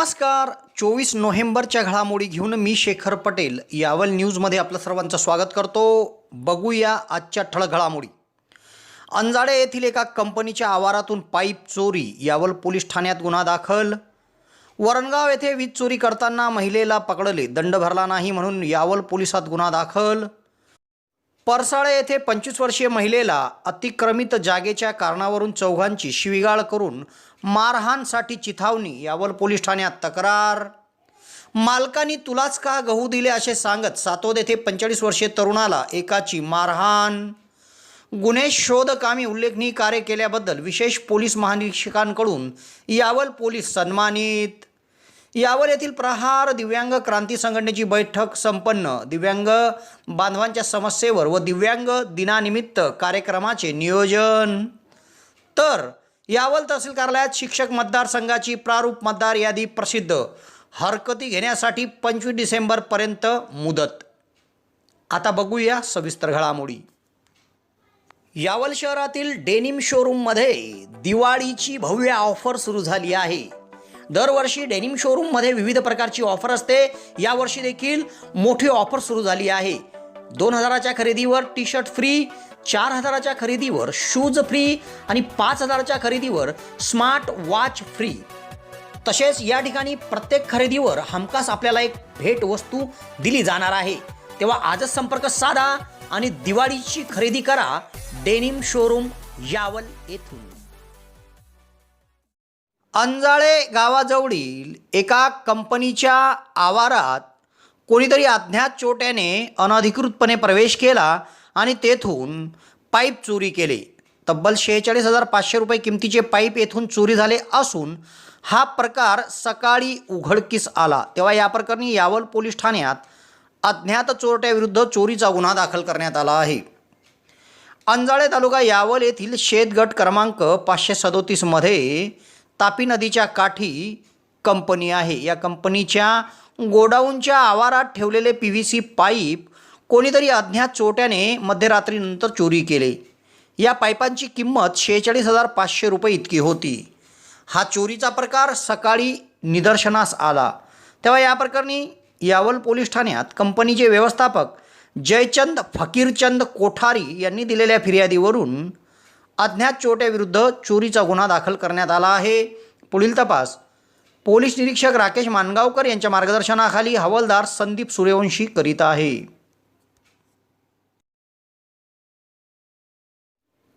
नमस्कार. 24 नोव्हेंबरच्या घडामोडी घेऊन मी शेखर पटेल यावल न्यूजमध्ये आपलं सर्वांचं स्वागत करतो. बघूया आजच्या ठळक घडामोडी. अंजाडे येथील एका कंपनीच्या आवारातून पाईप चोरी, यावल पोलीस ठाण्यात गुन्हा दाखल. वरणगाव येथे वीज चोरी करताना महिलेला पकडले, दंड भरला नाही म्हणून यावल पोलिसात गुन्हा दाखल. परसाळे येथे 25 वर्षीय महिलेला अतिक्रमित जागेच्या कारणावरून चौघांची शिवीगाळ करून मारहाणसाठी चिथावणी, यावल पोलीस ठाण्यात तक्रार. मालकांनी तुलाच का गहू दिले असे सांगत सातोद येथे 45 वर्षीय तरुणाला एकाची मारहाण. गुन्हे शोध कामी उल्लेखनीय कार्य केल्याबद्दल विशेष पोलीस महानिरीक्षकांकडून यावल पोलीस सन्मानित. यावल येथील प्रहार दिव्यांग क्रांती संघटनेची बैठक संपन्न. दिव्यांग बांधवांच्या समस्येवर व दिव्यांग दिनानिमित्त कार्यक्रमाचे नियोजन. तर यावल तहसील कार्यालयात शिक्षक मतदारसंघाची प्रारूप मतदार यादी प्रसिद्ध. हरकती घेण्यासाठी 25 डिसेंबरपर्यंत मुदत. आता बघूया सविस्तर घडामोडी. यावल शहरातील डेनिम शोरूममध्ये दिवाळीची भव्य ऑफर सुरू झाली आहे. दरवर्षी डेनिम शोरूममध्ये विविध प्रकारची ऑफर असते. यावर्षी देखील मोठी ऑफर सुरू झाली आहे. 2000च्या खरेदीवर टी शर्ट फ्री, 4000च्या खरेदीवर शूज फ्री आणि 5000च्या खरेदीवर स्मार्ट वॉच फ्री. तसेच या ठिकाणी प्रत्येक खरेदीवर हमखास आपल्याला एक भेट वस्तू दिली जाणार आहे. तेव्हा आजच संपर्क साधा आणि दिवाळीची खरेदी करा डेनिम शोरूम यावल येथून. अंजाळे गावाजवळील एका कंपनीच्या आवारात कोणीतरी अज्ञात चोरट्याने अनधिकृतपणे प्रवेश केला आणि तेथून पाईप चोरी केले. तब्बल 46,500 रुपये किमतीचे पाईप येथून चोरी झाले असून हा प्रकार सकाळी उघडकीस आला. तेव्हा या प्रकरणी यावल पोलीस ठाण्यात अज्ञात चोरट्याविरुद्ध चोरीचा गुन्हा दाखल करण्यात आला आहे. अंजाळे तालुका यावल येथील शेतगट क्रमांक 537 मध्ये तापी नदीच्या काठी कंपनी आहे. या कंपनीच्या गोडाऊनच्या आवारात ठेवलेले PVC पाईप कोणीतरी अज्ञात चोरट्याने मध्यरात्रीनंतर चोरी केले. या पाईपांची किंमत 46,500 रुपये इतकी होती. हा चोरीचा प्रकार सकाळी निदर्शनास आला. तेव्हा या प्रकरणी यावल पोलीस ठाण्यात कंपनीचे व्यवस्थापक जयचंद फकीरचंद कोठारी यांनी दिलेल्या फिर्यादीवरून अज्ञात चोरट्याविरुद्ध चोरीचा गुन्हा दाखल करण्यात आला आहे. पुढील तपास पोलीस निरीक्षक राकेश मानगावकर यांच्या मार्गदर्शनाखाली हवालदार संदीप सूर्यवंशी करीत आहे.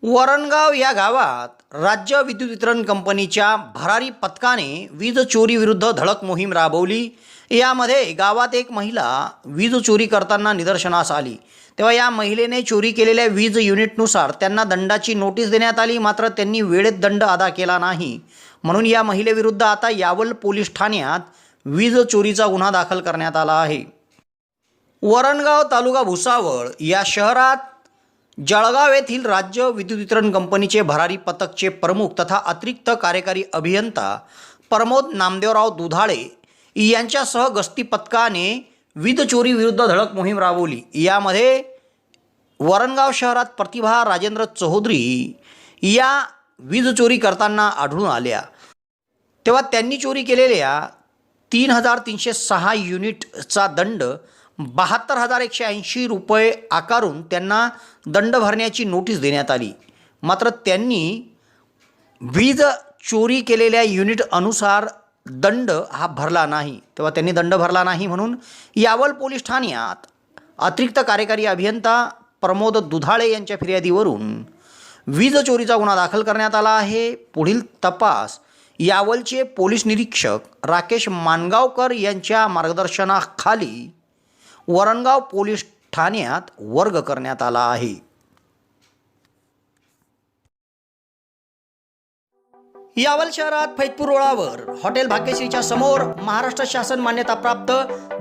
वरणगाव या गावात राज्य विद्युत वितरण कंपनीच्या भरारी पथकाने वीज चोरी विरुद्ध धडक मोहीम राबवली. यामध्ये गावात एक महिला वीज चोरी करताना निदर्शनास आली. तेव्हा या महिलेने चोरी केलेल्या वीज युनिटनुसार त्यांना दंडाची नोटीस देण्यात आली. मात्र त्यांनी वेळेत दंड अदा केला नाही म्हणून या महिलेविरुद्ध आता यावल पोलीस ठाण्यात वीज चोरीचा गुन्हा दाखल करण्यात आला आहे. वरणगाव तालुका भुसावळ या शहरात जळगाव येथील राज्य विद्युत वितरण कंपनीचे भरारी पथकचे प्रमुख तथा अतिरिक्त कार्यकारी अभियंता प्रमोद नामदेवराव दुधाळे यांच्यासह गस्ती पथकाने वीज चोरी विरुद्ध धडक मोहीम राबवली. यामध्ये वरणगाव शहरात प्रतिभा राजेंद्र चौधरी या वीज चोरी करताना आढळून आल्या. तेव्हा त्यांनी चोरी केलेल्या 3,306 युनिटचा दंड 72,180 रुपये आकारून त्यांना दंड भरण्याची नोटीस देण्यात आली. मात्र त्यांनी वीज चोरी केलेल्या युनिट अनुसार दंड हा भरला नाही. तेव्हा त्यांनी दंड भरला नाही म्हणून यावल पोलीस ठाण्यात अतिरिक्त कार्यकारी अभियंता प्रमोद दुधाळे यांच्या फिर्यादीवरून वीज चोरीचा गुन्हा दाखल करण्यात आला आहे. पुढील तपास यावलचे पोलीस निरीक्षक राकेश मानगावकर यांच्या मार्गदर्शनाखाली वरणगाव पोलीस ठाण्यात वर्ग करण्यात आला आहे. यावल शहरात फैजपूर रोडावर हॉटेल भाग्यश्रीच्या समोर महाराष्ट्र शासन मान्यताप्राप्त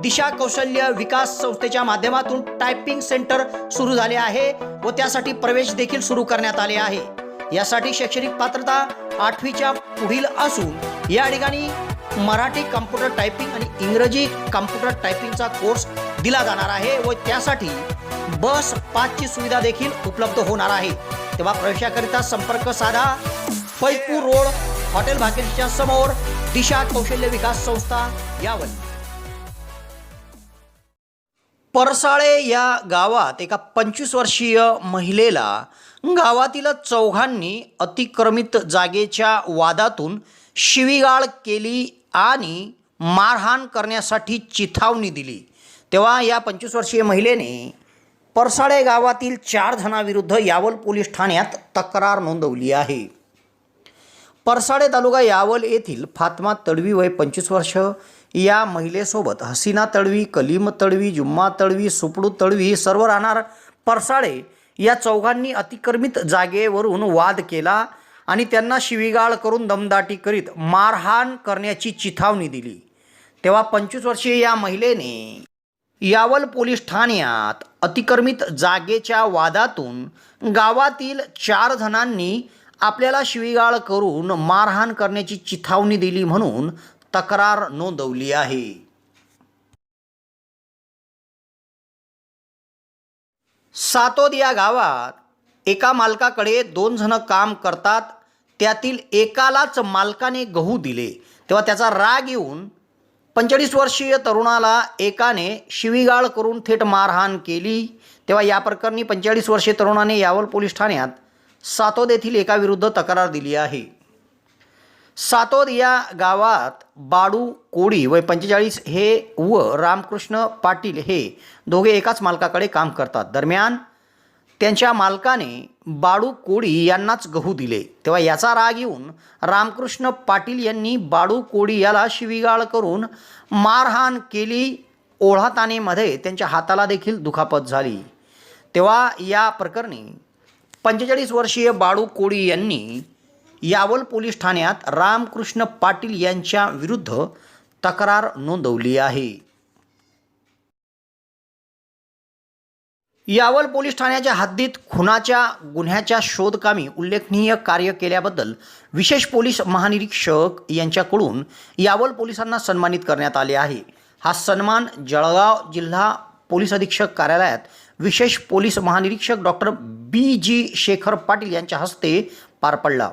दिशा कौशल्य विकास संस्थेच्या माध्यमातून टायपिंग सेंटर सुरू झाले आहे व त्यासाठी प्रवेश देखील सुरू करण्यात आले आहे. यासाठी शैक्षणिक पात्रता 8वीच्या पुढील असून या ठिकाणी मराठी कॉम्प्युटर टायपिंग आणि इंग्रजी कॉम्प्युटर टायपिंगचा कोर्स दिला जाणार आहे व त्यासाठी बस पासची सुविधा देखील उपलब्ध होणार आहे. तेव्हा प्रवेशाकरिता संपर्क साधा. फैजपूर रोड हॉटेल भाकेशच्या समोर दिशा कौशल्य विकास संस्था यावल. परसाळे या गावात एका 25 वर्षीय महिलेला गावातील चौघांनी अतिक्रमित जागेच्या वादातून शिवीगाळ केली आणि मारहाण करण्यासाठी चिथावणी दिली. तेव्हा या 25 वर्षीय महिलेने परसाळे गावातील 4 जणांविरुद्ध यावल पोलीस ठाण्यात तक्रार नोंदवली आहे. परसाळे तालुका यावल येथील फातमा तडवी वय 25 वर्ष या महिलेसोबत हसीना तडवी, कलीम तडवी, जुम्मा तडवी, सुपडू तडवी हे सर्व राहणार परसाळे या चौघांनी अतिक्रमित जागेवरून वाद केला आणि त्यांना शिवीगाळ करून दमदाटी करीत मारहाण करण्याची चिथावणी दिली. तेव्हा 25 वर्षीय या महिलेने यावल पोलीस ठाण्यात अतिक्रमित जागेच्या वादातून गावातील 4 जणांनी आपल्याला शिवीगाळ करून मारहाण करण्याची चिथावणी दिली म्हणून तक्रार नोंदवली आहे. सातोद या गावात एका मालकाकडे 2 जण काम करतात. त्यातील एकालाच मालकाने गहू दिले. तेव्हा त्याचा राग येऊन 45 वर्षीय तरुणाला एकाने शिवीगाळ करून थेट मारहाण केली. तेव्हा या प्रकरणी 45 वर्षीय तरुणाने यावल पोलीस ठाण्यात सातोद येथील एकाविरुद्ध तक्रार दिली आहे. सातोद या गावात बाडू कोडी वय 45 हे व रामकृष्ण पाटील हे दोघे एकाच मालकाकडे काम करतात. दरम्यान त्यांच्या मालकाने बाडू कोडी यांनाच गहू दिले. तेव्हा याचा राग येऊन रामकृष्ण पाटील यांनी बाडू कोडी याला शिवीगाळ करून मारहाण केली. ओढाताणीमध्ये त्यांच्या हाताला देखील दुखापत झाली. तेव्हा या प्रकरणी 45 वर्षीय बाडू कोडी यांनी यावल पोलीस ठाण्यात रामकृष्ण पाटील यांच्या विरुद्ध तक्रार नोंदवली आहे. यावल पोलीस ठाण्याच्या हद्दीत खुनाच्या गुन्ह्याच्या शोधकामी उल्लेखनीय कार्य केल्याबद्दल विशेष पोलीस महानिरीक्षक यांच्याकडून यावल पोलिसांना सन्मानित करण्यात आले आहे. हा सन्मान जळगाव जिल्हा पोलीस अधीक्षक कार्यालयात विशेष पोलीस महानिरीक्षक डॉक्टर BG शेखर पाटील यांच्या हस्ते पार पडला.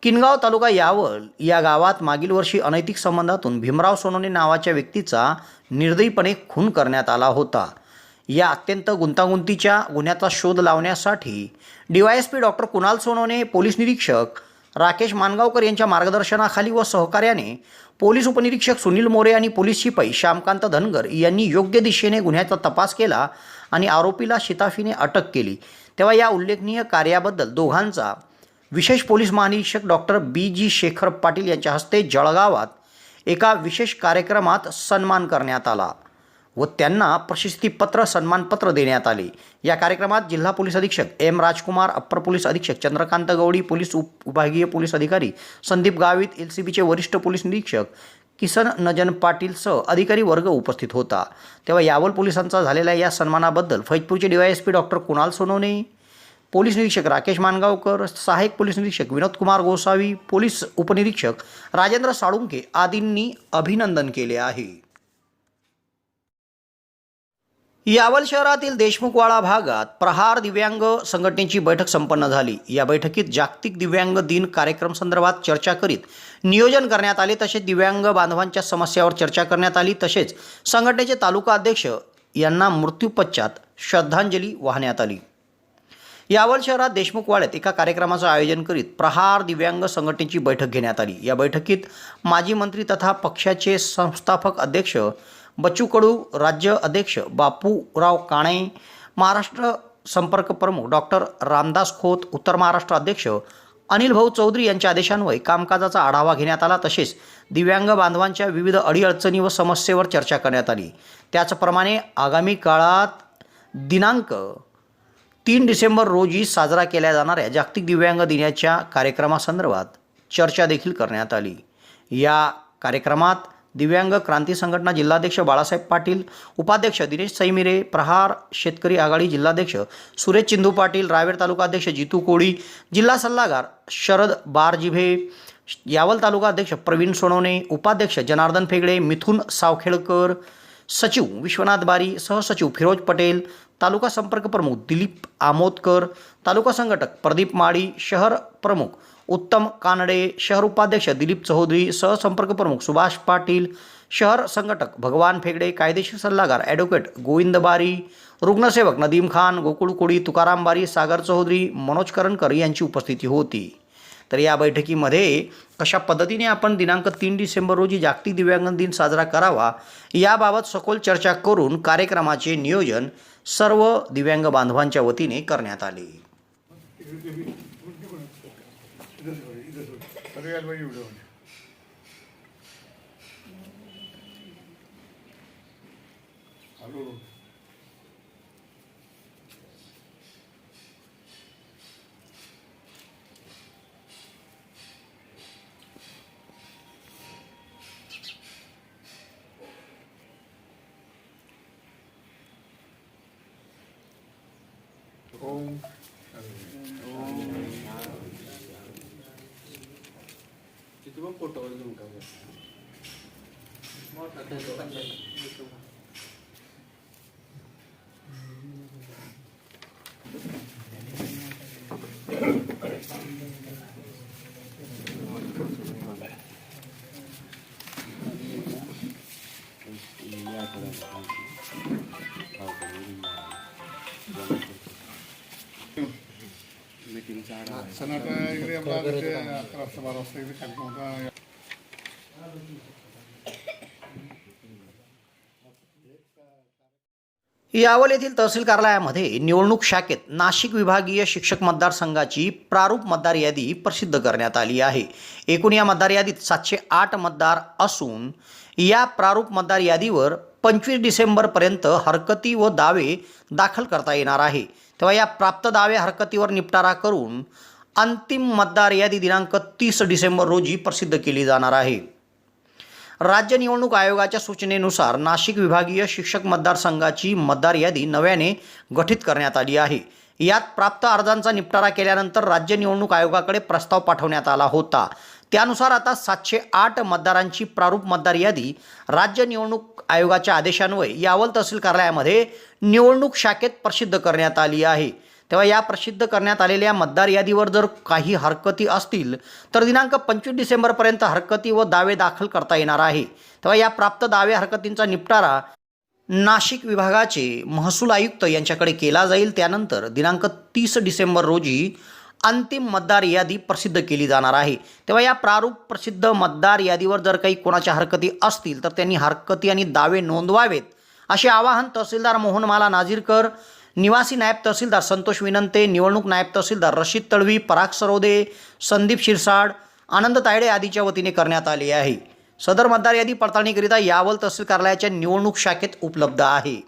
किनगाव तालुका यावल या गावात मागील वर्षी अनैतिक संबंधातून भीमराव सोनवणे नावाच्या व्यक्तीचा निर्दयीपणे खून करण्यात आला होता. या अत्यंत गुंतागुंतीच्या गुन्ह्याचा शोध लावण्यासाठी DYSP doctor Kunal Sonawane, police निरीक्षक राकेश मानगावकर यांच्या मार्गदर्शनाखाली व सहकार्याने पोलीस उपनिरीक्षक सुनील मोरे आणि पोलीस शिपाई श्यामकांत धनगर यांनी योग्य दिशेने गुन्ह्याचा तपास केला आणि आरोपीला शिताफीने अटक केली. तेव्हा या उल्लेखनीय कार्याबद्दल दोघांचा विशेष पोलीस महानिरीक्षक डॉक्टर BG शेखर पाटील यांच्या हस्ते जळगावात एका विशेष कार्यक्रमात सन्मान करण्यात आला व त्यांना प्रशस्तीपत्र सन्मानपत्र देण्यात आले. या कार्यक्रमात जिल्हा पोलीस अधीक्षक M राजकुमार, अप्पर पोलीस अधीक्षक चंद्रकांत गवडी, पोलीस विभागीय पोलीस अधिकारी संदीप गावित, LCBचे वरिष्ठ पोलीस निरीक्षक किसन नजन पाटील सह अधिकारी वर्ग उपस्थित होता. तेव्हा यावल पोलिसांचा झालेल्या या सन्मानाबद्दल फैजपूरचे DYSP doctor Kunal Sonawane, police निरीक्षक राकेश मानगावकर, सहाय्यक पोलीस निरीक्षक विनोद कुमार गोसावी, पोलीस उपनिरीक्षक राजेंद्र साळुंके आदींनी अभिनंदन केले आहे. यावल शहरातील देशमुखवाडा भागात प्रहार दिव्यांग संघटनेची बैठक संपन्न झाली. या बैठकीत जागतिक दिव्यांग दिन कार्यक्रम संदर्भात चर्चा करीत नियोजन करण्यात आले. तसेच दिव्यांग बांधवांच्या समस्यावर चर्चा करण्यात आली. तसेच संघटनेचे तालुका अध्यक्ष यांना मृत्यूपश्चात श्रद्धांजली वाहण्यात आली. यावल शहरात देशमुखवाड्यात एका कार्यक्रमाचं आयोजन करीत प्रहार दिव्यांग संघटनेची बैठक घेण्यात आली. या बैठकीत माजी मंत्री तथा पक्षाचे संस्थापक अध्यक्ष बच्चू कडू, राज्य अध्यक्ष बापूराव काणे, महाराष्ट्र संपर्क प्रमुख डॉक्टर रामदास खोत, उत्तर महाराष्ट्र अध्यक्ष अनिल भाऊ चौधरी यांच्या आदेशान्वये कामकाजाचा आढावा घेण्यात आला. तसेच दिव्यांग बांधवांच्या विविध अडीअडचणी व समस्येवर चर्चा करण्यात आली. त्याचप्रमाणे आगामी काळात दिनांक 3 डिसेंबर रोजी साजरा केल्या जाणाऱ्या जागतिक दिव्यांग दिनाच्या कार्यक्रमासंदर्भात चर्चा देखील करण्यात आली. या कार्यक्रमात दिव्यांग क्रांती संघटना जिल्हाध्यक्ष बाळासाहेब पाटील, उपाध्यक्ष दिनेश सैमिरे, प्रहार शेतकरी आघाडी जिल्हाध्यक्ष सुरेश चिंदू पाटील, रावेर तालुका अध्यक्ष जितू कोळी, जिल्हा सल्लागार शरद बारजिभे, यावल तालुका अध्यक्ष प्रवीण सोनवणे, उपाध्यक्ष जनार्दन फेगडे, मिथुन सावखेडकर, सचिव विश्वनाथ बारी, सहसचिव फिरोज पटेल तालुका संपर्क प्रमुख दिलीप आमोदकर, तालुका संघटक प्रदीप माळी, शहर प्रमुख उत्तम कानडे, शहर उपाध्यक्ष दिलीप चौधरी, सहसंपर्क प्रमुख सुभाष पाटील, शहर संघटक भगवान फेगडे, कायदेशीर सल्लागार ॲडव्होकेट गोविंद बारी, रुग्णसेवक नदीम खान, गोकुळ कोळी, तुकाराम बारी, सागर चौधरी, मनोज करंकर यांची उपस्थिती होती। तर या बैठकीमध्ये कशा पद्धतीने आपण दिनांक 3 डिसेंबर रोजी जागतिक दिव्यांग दिन साजरा करावा याबाबत सखोल चर्चा करून कार्यक्रमाचे नियोजन सर्व दिव्यांग बांधवांच्या वतीने करण्यात आले। सनाटा इकडे आपला 11-12 वाजता इकडे कार्यक्रम होता। यावल येथील तहसील कार्यालयामध्ये निवडणूक शाखेत नाशिक विभागीय शिक्षक मतदारसंघाची प्रारूप मतदार यादी प्रसिद्ध करण्यात आली आहे। एकूण या मतदार यादीत 708 मतदार असून या प्रारूप मतदार यादीवर 25 डिसेंबरपर्यंत हरकती व दावे दाखल करता येणार आहे। तेव्हा या प्राप्त दावे हरकतीवर निपटारा करून अंतिम मतदार यादी दिनांक 30 डिसेंबर रोजी प्रसिद्ध केली जाणार आहे। राज्य निवडणूक आयोगाच्या सूचनेनुसार नाशिक विभागीय शिक्षक मतदारसंघाची मतदार यादी नव्याने गठीत करण्यात आली आहे। यात प्राप्त अर्जांचा निपटारा केल्यानंतर राज्य निवडणूक आयोगाकडे प्रस्ताव पाठवण्यात आला होता। त्यानुसार आता 708 मतदारांची प्रारूप मतदार यादी राज्य निवडणूक आयोगाच्या आदेशान्वये यावल तहसील कार्यालयामध्ये निवडणूक शाखेत प्रसिद्ध करण्यात आली आहे। तेव्हा या प्रसिद्ध करण्यात आलेल्या मतदार यादीवर जर काही हरकती असतील तर दिनांक 25 डिसेंबरपर्यंत हरकती व दावे दाखल करता येणार आहे। तेव्हा या प्राप्त दावे हरकतींचा निपटारा नाशिक विभागाचे महसूल आयुक्त यांच्याकडे केला जाईल। त्यानंतर दिनांक 30 डिसेंबर रोजी अंतिम मतदार यादी प्रसिद्ध केली जाणार आहे। तेव्हा या प्रारूप प्रसिद्ध मतदार यादीवर जर काही कोणाच्या हरकती असतील तर त्यांनी हरकती आणि दावे नोंदवावेत असे आवाहन तहसीलदार मोहनमाला नाझीरकर, निवासी नायब तहसीलदार संतोष विनंते, निवडणूक नायब तहसीलदार रशीद तळवी, पराग सरोदे, संदीप शिरसाड, आनंद तायडे आदीच्या वतीने करण्यात आले आहे। सदर मतदार यादी पडताळणीकरिता यावल तहसील कार्यालयाच्या निवडणूक शाखेत उपलब्ध आहे।